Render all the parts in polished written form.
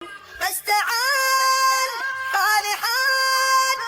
بس تعال حالي حال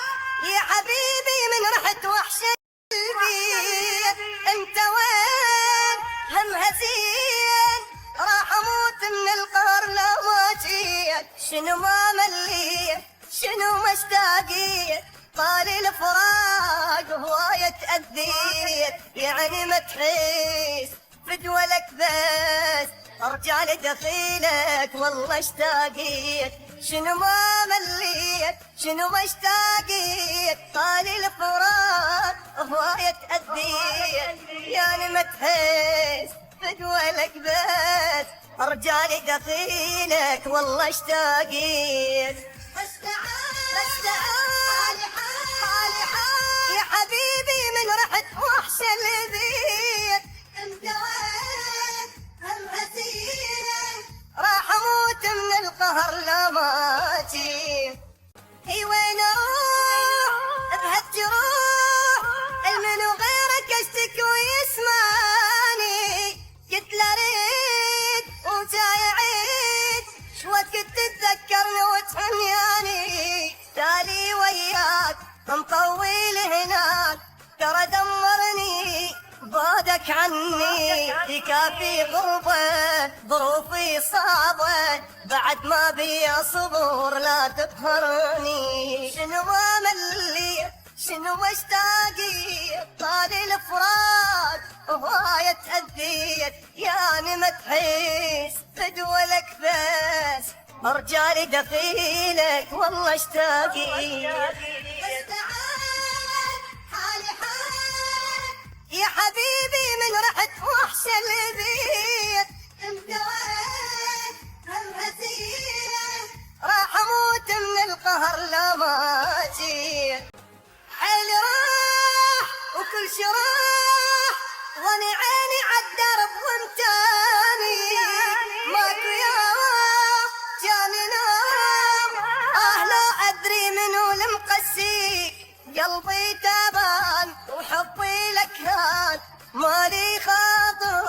يا حبيبي من رحت وحشة البيت. انت وين هم هزين راح اموت من القهر لو ما جيت. شنو ما مليت شنو مشتاقيت طالي الفراق هواية تأذيت. يعني ما تحس فدولك بس ارجع لدخيلك والله اشتاقيت. شنو ما مليت شنو ما اشتاقيت طالي الفراق هواية تأذيت. يعني ما تحس فدولك بس ارجع لدخيلك والله اشتاقيت. بس تعال حالي حال يا حبيبي من رحت وحشة البيت. انت وين هم هزين راح اموت من القهر لو ما جيت. هي وين اروح بهالجروح المنو غيرك اشتكي ويسمعني. قلت له ريد وجاي عيد شوت كنت تتذكرني وتحنياني. تالي وياك مطول هناك ترى دمرني بعدك عني. يكافي غربة ظروفي صعبة بعد ما بي صبور لا تقهرني. شنو ما مليت شنو مشتاقيت طالي الفراق هواية تأذيت. يعني ما تحس فدولك بس ارجع لدخيلك والله اشتاقيت. بس تعال حالي حال يا حبيبي من رحت وحشة البيت. انت وين هم هزين راح اموت من القهر لو ما جيت. حيلي راح وكل شي راح ظني عيني عالدرب وامتاني. ماكو يوم جاني نوم لو ادري منو المقسي. قلبي تابان وحبي لك هان مالي خاطر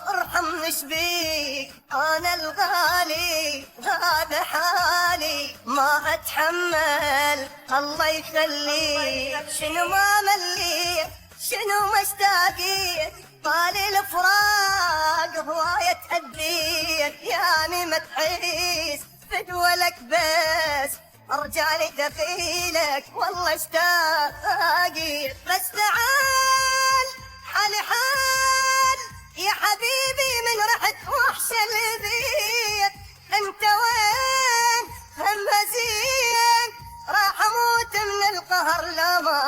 ارحم شبيك. انا الغالي هذا حالي ما اتحمل الله يخليك. شنو ما مليت شنو مشتاقيت طالي الفراق هواية تأذيت. يعني ما تحس فدولك بس ارجع لدخيلك والله اشتاقيت. بس تعال حالي حال يا حبيبي من رحت وحشة البيت. انت وين هم هزين راح اموت من القهر لو ما